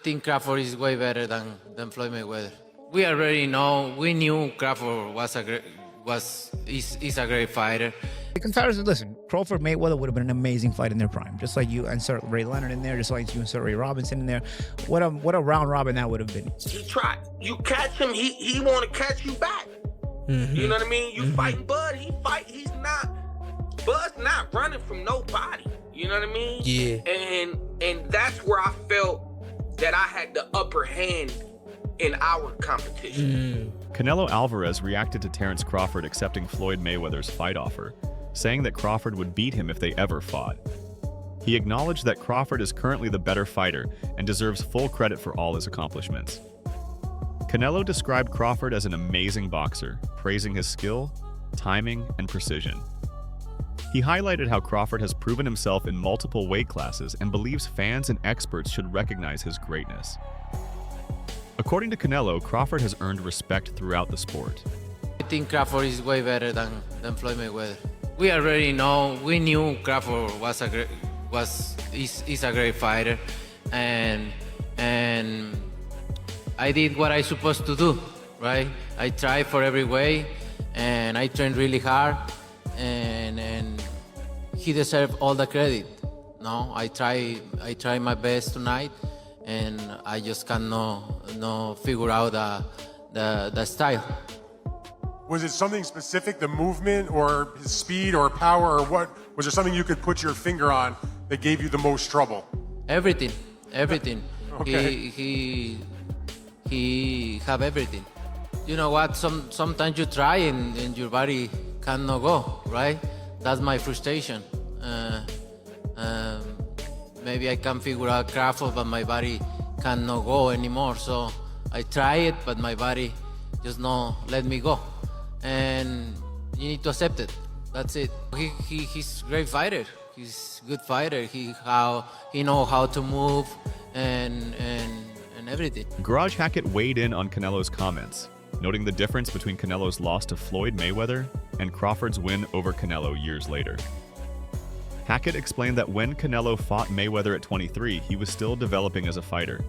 think Crawford is way better than Floyd Mayweather. We knew Crawford is a great fighter. The comparison, listen, Crawford Mayweather would have been an amazing fight in their prime. Just like you insert Ray Leonard in there, just like you insert Ray Robinson in there. What a round robin that would have been. He tried. You catch him, he want to catch you back. You know what I mean? You fighting Bud, he's not. Bud's not running from nobody. You know what I mean? Yeah. And that's where I felt that I had the upper hand in our competition. Canelo Alvarez reacted to Terence Crawford accepting Floyd Mayweather's fight offer, saying that Crawford would beat him if they ever fought. He acknowledged that Crawford is currently the better fighter and deserves full credit for all his accomplishments. Canelo described Crawford as an amazing boxer, praising his skill, timing, and precision. He highlighted how Crawford has proven himself in multiple weight classes and believes fans and experts should recognize his greatness. According to Canelo, Crawford has earned respect throughout the sport. I think Crawford is way better than Floyd Mayweather. We knew Crawford is a great fighter, and I did what I supposed to do, right? I tried for every way, and I trained really hard, and he deserved all the credit. No, I try my best tonight, and I just cannot figure out the style. Was it something specific, the movement or his speed or power, or what? Was there something you could put your finger on that gave you the most trouble? Everything. Okay. He have everything. You know what? Sometimes you try and your body cannot go, right? That's my frustration. Maybe I can figure out Crawford, but my body cannot go anymore. So I try it, but my body just not let me go. And you need to accept it. That's it. He's a great fighter. He's a good fighter. He know how to move and everything. Garage Hackett weighed in on Canelo's comments, noting the difference between Canelo's loss to Floyd Mayweather and Crawford's win over Canelo years later. Hackett explained that when Canelo fought Mayweather at 23, he was still developing as a fighter,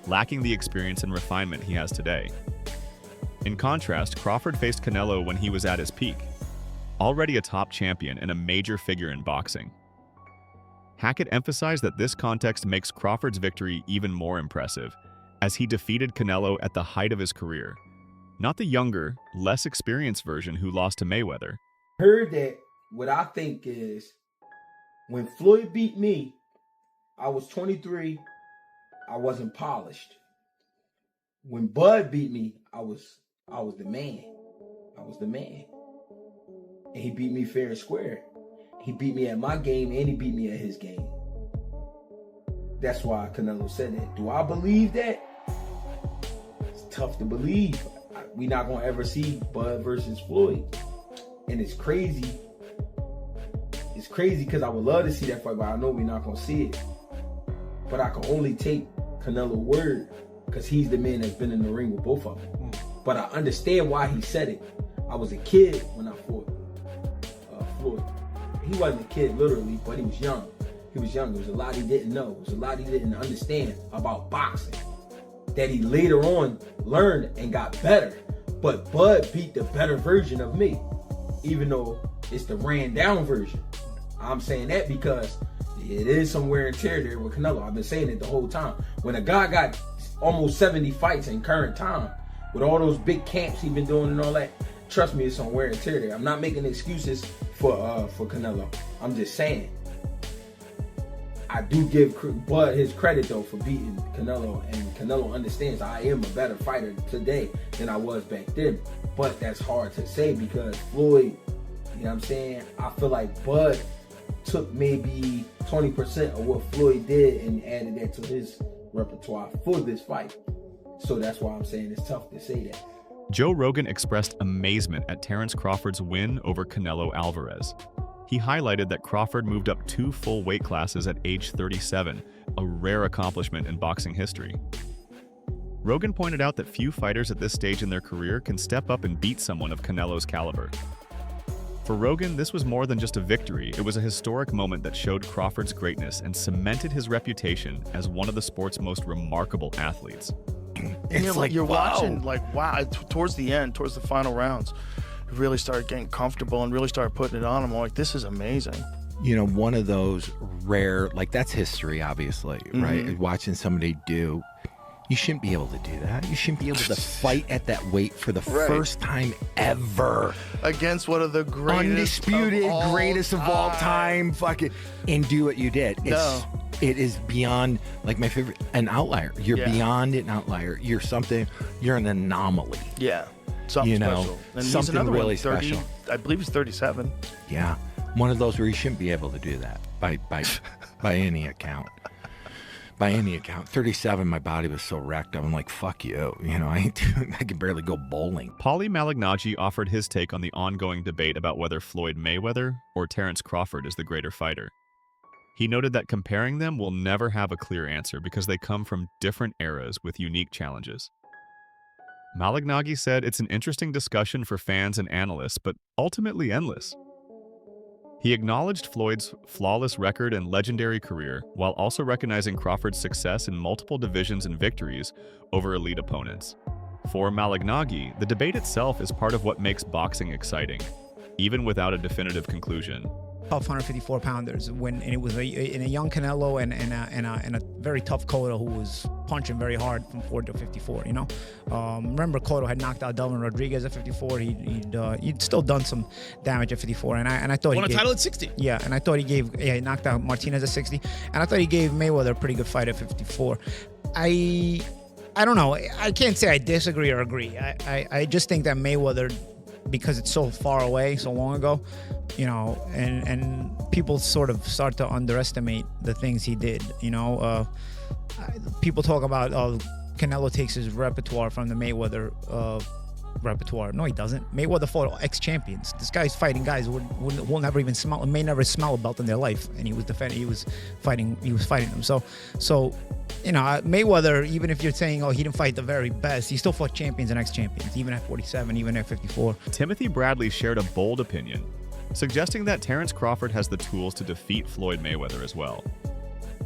lacking the experience and refinement he has today. In contrast, Crawford faced Canelo when he was at his peak, already a top champion and a major figure in boxing. Hackett emphasized that this context makes Crawford's victory even more impressive, as he defeated Canelo at the height of his career, not the younger, less experienced version who lost to Mayweather. Heard that what I think is when Floyd beat me, I was 23, I wasn't polished. When Bud beat me, I was the man. I was the man. And he beat me fair and square. He beat me at my game and he beat me at his game. That's why Canelo said that. Do I believe that? It's tough to believe. We're not going to ever see Bud versus Floyd. And it's crazy. It's crazy because I would love to see that fight, but I know we're not going to see it. But I can only take Canelo's word because he's the man that's been in the ring with both of them. But I understand why he said it. I was a kid when I fought Floyd. He wasn't a kid literally, but he was young. He was young. There was a lot he didn't know. There was a lot he didn't understand about boxing that he later on learned and got better. But Bud beat the better version of me, even though it's the ran down version. I'm saying that because it is some wear and tear there with Canelo. I've been saying it the whole time. When a guy got almost 70 fights in current time, with all those big camps he's been doing and all that, trust me, it's some wear and tear there. I'm not making excuses for Canelo. I'm just saying. I do give Bud his credit though for beating Canelo, and Canelo understands I am a better fighter today than I was back then. But that's hard to say because Floyd, you know what I'm saying? I feel like Bud took maybe 20% of what Floyd did and added that to his repertoire for this fight. So that's why I'm saying it's tough to say that. Joe Rogan expressed amazement at Terence Crawford's win over Canelo Alvarez. He highlighted that Crawford moved up 2 full weight classes at age 37, a rare accomplishment in boxing history. Rogan pointed out that few fighters at this stage in their career can step up and beat someone of Canelo's caliber. For Rogan, this was more than just a victory. It was a historic moment that showed Crawford's greatness and cemented his reputation as one of the sport's most remarkable athletes. It's like, you're watching, like, wow, towards the end, towards the final rounds, he really started getting comfortable and really started putting it on him. I'm like, this is amazing. You know, one of those rare, like, that's history, obviously, right? Watching somebody do, you shouldn't be able to do that. You shouldn't be able to fight at that weight for the first time ever. Against one of the greatest, undisputed greatest of all time, fucking, and do what you did. It is beyond, like, my favorite, an outlier. You're beyond an outlier. You're an anomaly. Yeah, something special. And something he's really 30, special. I believe he's 37. Yeah, one of those where you shouldn't be able to do that by any account. By any account. 37, my body was so wrecked. I'm like, fuck you. You know, I can barely go bowling. Paulie Malignaggi offered his take on the ongoing debate about whether Floyd Mayweather or Terence Crawford is the greater fighter. He noted that comparing them will never have a clear answer because they come from different eras with unique challenges. Malignaggi said it's an interesting discussion for fans and analysts, but ultimately endless. He acknowledged Floyd's flawless record and legendary career, while also recognizing Crawford's success in multiple divisions and victories over elite opponents. For Malignaggi, the debate itself is part of what makes boxing exciting, even without a definitive conclusion. Tough 154 pounders and it was in a young Canelo and a very tough Cotto who was punching very hard from 40 to 54. You know, remember Cotto had knocked out Delvin Rodriguez at 54. He'd still done some damage at 54, and I thought won a title at 60. Yeah, and I thought he knocked out Martinez at 60, and I thought he gave Mayweather a pretty good fight at 54. I don't know. I can't say I disagree or agree. I just think that Mayweather, because it's so far away, so long ago, you know, and people sort of start to underestimate the things he did. You know, people talk about Canelo takes his repertoire from the Mayweather repertoire. No, he doesn't. Mayweather fought ex-champions. This guy's fighting guys who will never even smell, may never smell a belt in their life, and he was fighting them. So, you know, Mayweather, even if you're saying, he didn't fight the very best, he still fought champions and ex-champions, even at 47, even at 54. Timothy Bradley shared a bold opinion, suggesting that Terence Crawford has the tools to defeat Floyd Mayweather as well.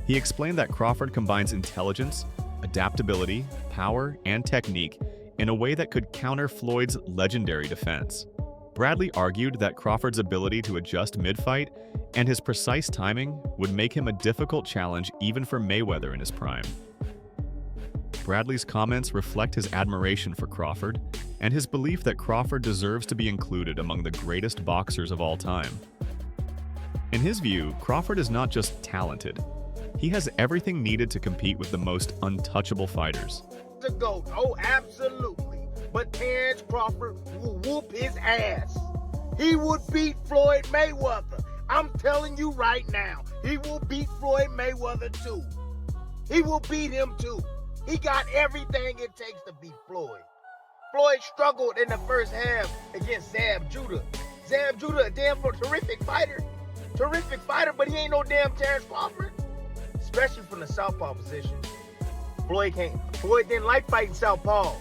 He explained that Crawford combines intelligence, adaptability, power, and technique in a way that could counter Floyd's legendary defense. Bradley argued that Crawford's ability to adjust mid-fight and his precise timing would make him a difficult challenge even for Mayweather in his prime. Bradley's comments reflect his admiration for Crawford and his belief that Crawford deserves to be included among the greatest boxers of all time. In his view, Crawford is not just talented. He has everything needed to compete with the most untouchable fighters. To go. Oh, absolutely. But Terence Crawford will whoop his ass. He would beat Floyd Mayweather. I'm telling you right now, he will beat Floyd Mayweather too. He will beat him too. He got everything it takes to beat Floyd. Floyd struggled in the first half against Zab Judah. Zab Judah, a damn terrific fighter. Terrific fighter, but he ain't no damn Terence Crawford. Especially from the southpaw position. Floyd didn't like fighting southpaws.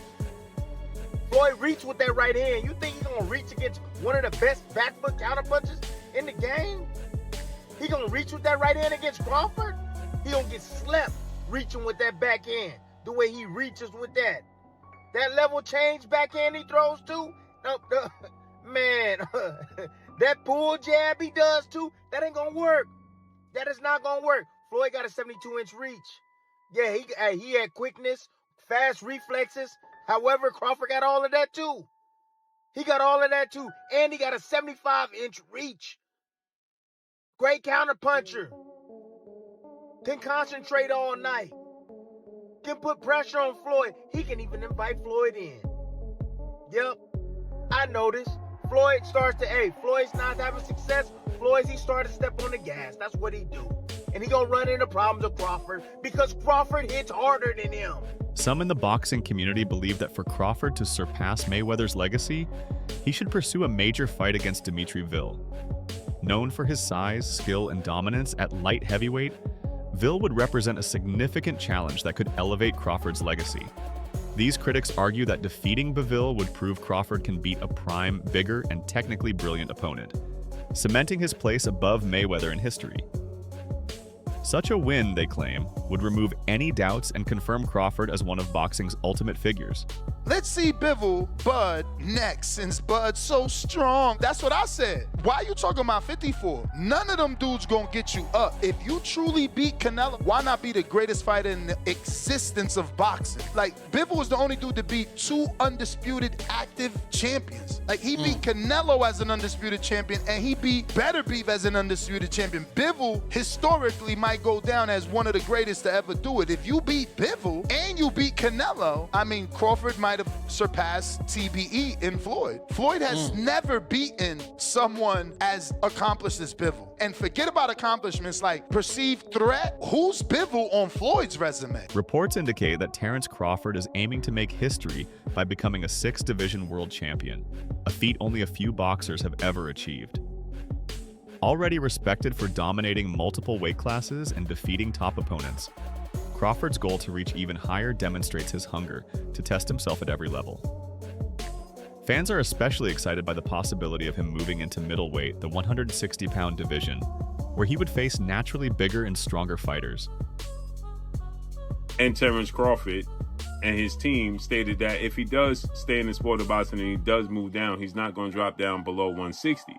Floyd reached with that right hand. You think he's gonna reach against one of the best back foot counterpunchers in the game? He gonna reach with that right hand against Crawford? He gonna get slept reaching with that backhand the way he reaches with that. That level change backhand he throws too? Man, that pull jab he does too, that ain't gonna work. That is not gonna work. Floyd got a 72-inch reach. Yeah, he had quickness, fast reflexes. However, Crawford got all of that too. He got all of that too. And he got a 75-inch reach. Great counterpuncher. Can concentrate all night. Can put pressure on Floyd. He can even invite Floyd in. Yep. I noticed. Floyd's not having success. He started to step on the gas. That's what he do. And he gonna run into problems with Crawford because Crawford hits harder than him. Some in the boxing community believe that for Crawford to surpass Mayweather's legacy, he should pursue a major fight against Dimitri Vil. Known for his size, skill, and dominance at light heavyweight, Vil would represent a significant challenge that could elevate Crawford's legacy. These critics argue that defeating Bivol would prove Crawford can beat a prime, bigger, and technically brilliant opponent, cementing his place above Mayweather in history. Such a win, they claim, would remove any doubts and confirm Crawford as one of boxing's ultimate figures. Let's see Bivol, Bud, next, since Bud's so strong. That's what I said. Why you talking about 54? None of them dudes gonna get you up. If you truly beat Canelo, why not be the greatest fighter in the existence of boxing? Like, Bivol was the only dude to beat 2 undisputed active champions. Like, he beat Canelo as an undisputed champion, and he beat Better Beef as an undisputed champion. Bivol, historically, might go down as one of the greatest to ever do it. If you beat Bivol and you beat Canelo, I mean, Crawford might have surpassed TBE in Floyd. Floyd has never beaten someone as accomplished as Bivol. And forget about accomplishments like perceived threat. Who's Bivol on Floyd's resume? Reports indicate that Terence Crawford is aiming to make history by becoming a 6-division world champion, a feat only a few boxers have ever achieved. Already respected for dominating multiple weight classes and defeating top opponents, Crawford's goal to reach even higher demonstrates his hunger to test himself at every level. Fans are especially excited by the possibility of him moving into middleweight, the 160-pound division, where he would face naturally bigger and stronger fighters. And Terence Crawford and his team stated that if he does stay in the sport of boxing and he does move down, he's not going to drop down below 160.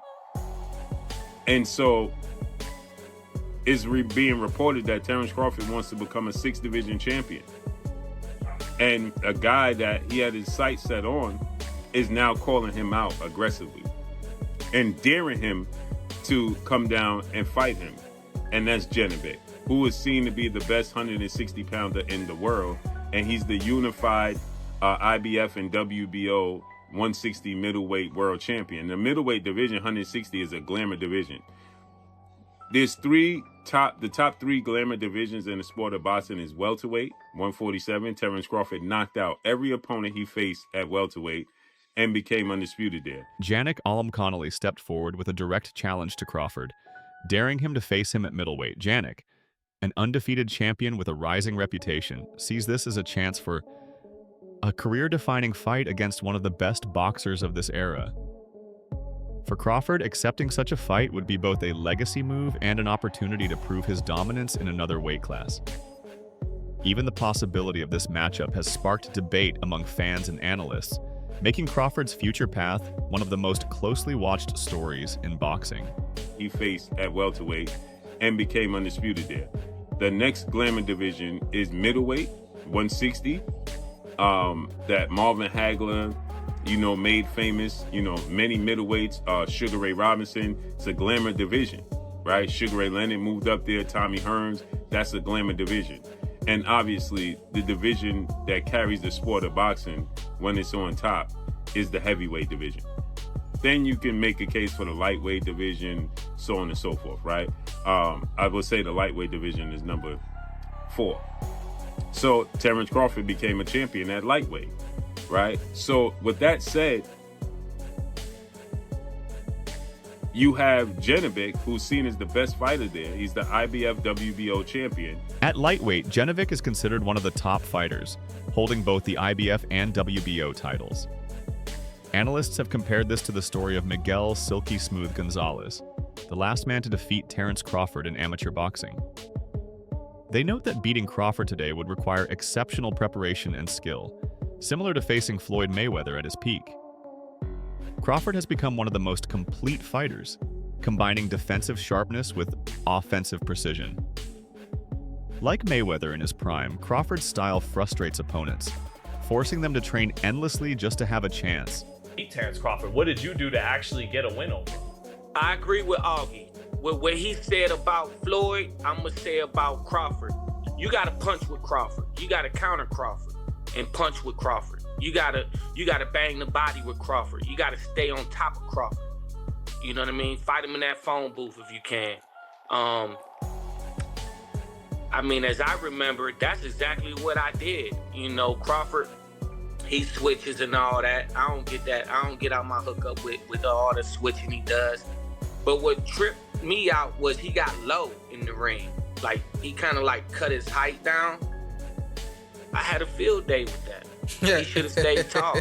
And so it's being reported that Terence Crawford wants to become a 6-division champion. And a guy that he had his sights set on is now calling him out aggressively and daring him to come down and fight him. And that's Genovic, who is seen to be the best 160-pounder in the world. And he's the unified IBF and WBO 160 middleweight world champion. The middleweight division, 160, is a glamour division. There's the top 3 glamour divisions in the sport of boxing is welterweight, 147. Terence Crawford knocked out every opponent he faced at welterweight and became undisputed there. Janik Alam-Connolly stepped forward with a direct challenge to Crawford, daring him to face him at middleweight. Janik, an undefeated champion with a rising reputation, sees this as a chance for a career-defining fight against one of the best boxers of this era. For Crawford, accepting such a fight would be both a legacy move and an opportunity to prove his dominance in another weight class. Even the possibility of this matchup has sparked debate among fans and analysts, making Crawford's future path one of the most closely watched stories in boxing. He faced at welterweight and became undisputed there. The next glamour division is middleweight, 160, that Marvin Hagler, made famous, many middleweights, Sugar Ray Robinson. It's a glamour division, right? Sugar Ray Leonard moved up there, Tommy Hearns, that's a glamour division. And obviously, the division that carries the sport of boxing when it's on top is the heavyweight division. Then you can make a case for the lightweight division, so on and so forth, right? I would say the lightweight division is number 4. So Terence Crawford became a champion at lightweight, right? So with that said, you have Genovic, who's seen as the best fighter there. He's the IBF WBO champion. At lightweight, Genovic is considered one of the top fighters, holding both the IBF and WBO titles. Analysts have compared this to the story of Miguel Silky Smooth Gonzalez, the last man to defeat Terence Crawford in amateur boxing. They note that beating Crawford today would require exceptional preparation and skill, similar to facing Floyd Mayweather at his peak. Crawford has become one of the most complete fighters, combining defensive sharpness with offensive precision. Like Mayweather in his prime, Crawford's style frustrates opponents, forcing them to train endlessly just to have a chance. Terence Crawford, what did you do to actually get a win over him? I agree with Augie. With what he said about Floyd, I'm going to say about Crawford. You got to punch with Crawford. You got to counter Crawford and punch with Crawford. You gotta bang the body with Crawford. You gotta stay on top of Crawford. You know what I mean? Fight him in that phone booth if you can. As I remember, that's exactly what I did. Crawford, he switches and all that. I don't get that. I don't get out my hookup with all the switching he does. But what tripped me out was he got low in the ring. Like, he kind of cut his height down. I had a field day with that. He should have stayed tall.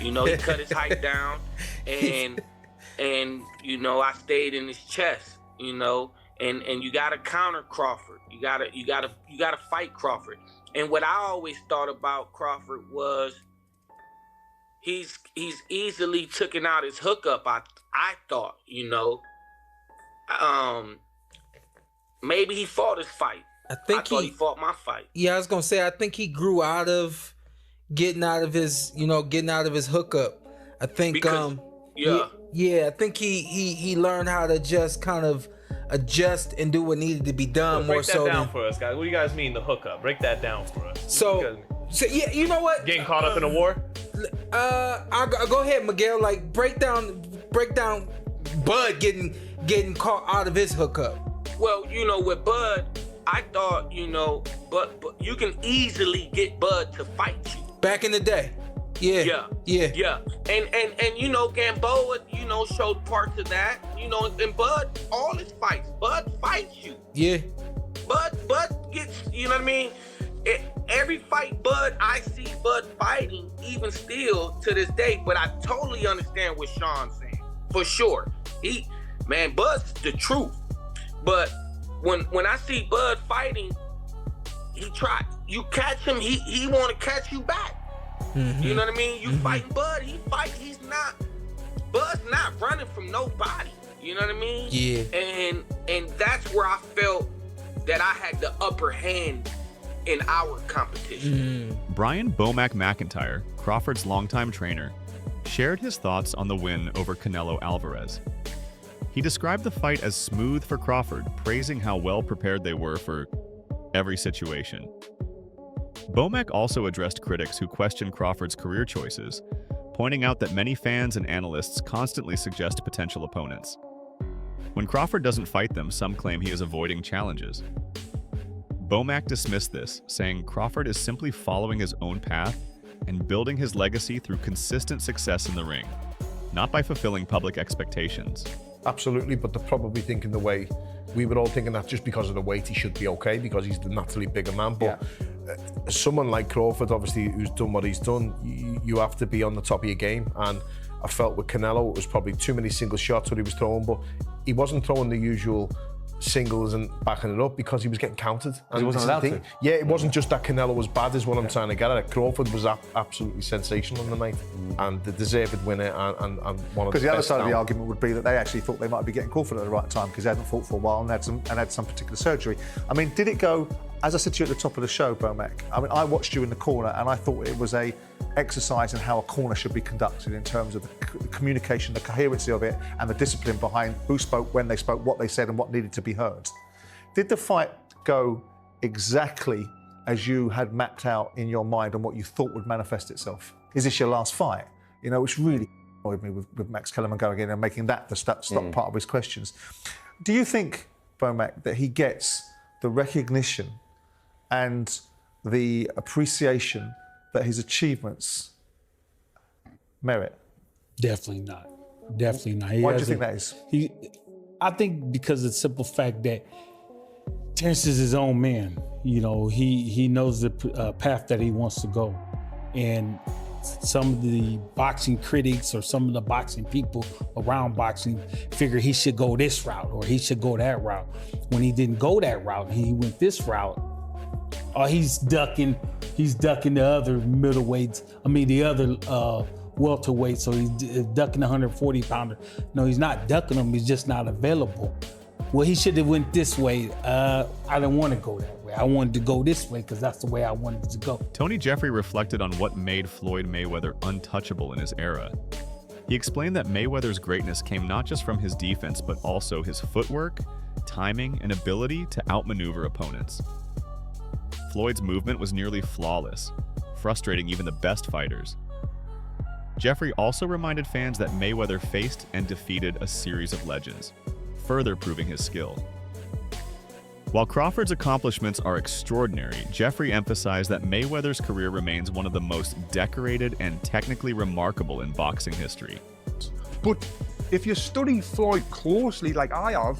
You know, he cut his height down, and you know, I stayed in his chest. You know, and you gotta counter Crawford. You gotta fight Crawford. And what I always thought about Crawford was he's easily taken out his hookup. I thought, you know, maybe he fought his fight. I thought he fought my fight. Yeah, I was gonna say I think he grew out of getting out of his hookup. I think because, I think he learned how to just kind of adjust and do what needed to be done more so. Break that down for us, guys. What do you guys mean the hookup? Break that down for us. So yeah, you know what? Getting caught up in a war? I'll go ahead, Miguel. Like break down Bud getting caught out of his hookup. Well, you know, with Bud, I thought, you know, but you can easily get Bud to fight you. Back in the day. Yeah. And you know, Gamboa, you know, showed parts of that. You know, and Bud, all his fights, Bud fights you. Yeah. Bud gets, you know what I mean? Every fight I see Bud fighting, even still to this day, but I totally understand what Sean's saying. For sure. Bud's the truth. But when I see Bud fighting, you catch him, he wanna catch you back. Mm-hmm. You know what I mean? You fighting Bud, Bud's not running from nobody. You know what I mean? Yeah. And that's where I felt that I had the upper hand in our competition. Brian Bomac McIntyre, Crawford's longtime trainer, shared his thoughts on the win over Canelo Alvarez. He described the fight as smooth for Crawford, praising how well prepared they were for every situation. Bomac also addressed critics who questioned Crawford's career choices, pointing out that many fans and analysts constantly suggest potential opponents. When Crawford doesn't fight them, some claim he is avoiding challenges. Bomac dismissed this, saying Crawford is simply following his own path and building his legacy through consistent success in the ring, not by fulfilling public expectations. Absolutely, but they're probably thinking the way we were all thinking that just because of the weight he should be okay because he's the naturally bigger man. But someone like Crawford, obviously, who's done what he's done, you have to be on the top of your game. And I felt with Canelo, it was probably too many single shots that he was throwing, but he wasn't throwing the usual singles and backing it up because he was getting counted. And he wasn't allowed to. Yeah, it wasn't just that Canelo was bad is what I'm trying to get at. Crawford was absolutely sensational on the night and the deserved winner and one of the best. Because the other side of the argument would be that they actually thought they might be getting Crawford at the right time because he hadn't fought for a while and had some particular surgery. I mean, did it go, as I said to you at the top of the show, Bomac, I mean, I watched you in the corner and I thought it was a exercise in how a corner should be conducted in terms of the communication, the coherency of it, and the discipline behind who spoke, when they spoke, what they said, and what needed to be heard. Did the fight go exactly as you had mapped out in your mind and what you thought would manifest itself? Is this your last fight? You know, which really annoyed me with Max Kellerman going in and making that the stop part of his questions. Do you think, Bomac, that he gets the recognition and the appreciation that his achievements merit? Definitely not. Definitely not. Why do you think that is? I think because of the simple fact that Terrence is his own man. You know, he knows the path that he wants to go. And some of the boxing critics or some of the boxing people around boxing figure he should go this route or he should go that route. When he didn't go that route, he went this route. He's ducking the other middleweights. I mean, the other welterweight. So he's ducking the 140-pounder. No, he's not ducking them. He's just not available. Well, he should have went this way. I didn't want to go that way. I wanted to go this way because that's the way I wanted to go. Tony Jeffrey reflected on what made Floyd Mayweather untouchable in his era. He explained that Mayweather's greatness came not just from his defense, but also his footwork, timing, and ability to outmaneuver opponents. Floyd's movement was nearly flawless, frustrating even the best fighters. Jeffrey also reminded fans that Mayweather faced and defeated a series of legends, further proving his skill. While Crawford's accomplishments are extraordinary, Jeffrey emphasized that Mayweather's career remains one of the most decorated and technically remarkable in boxing history. But if you study Floyd closely, like I have,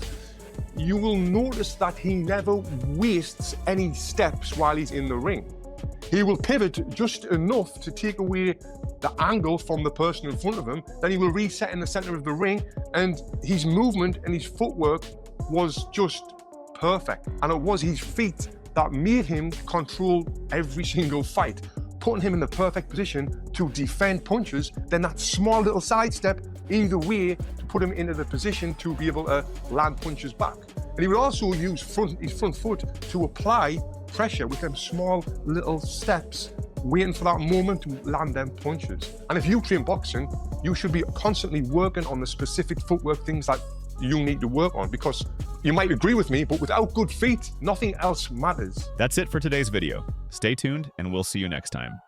you will notice that he never wastes any steps while he's in the ring. he will pivot just enough to take away the angle from the person in front of him. Then he will reset in the center of the ring, and his movement and his footwork was just perfect. And it was his feet that made him control every single fight, putting him in the perfect position to defend punches, then that small little sidestep either way to put him into the position to be able to land punches back. And he would also use his front foot to apply pressure with them small little steps, waiting for that moment to land them punches. And if you train boxing, you should be constantly working on the specific footwork things that you need to work on, because you might agree with me, but without good feet, nothing else matters. That's it for today's video. Stay tuned, and we'll see you next time.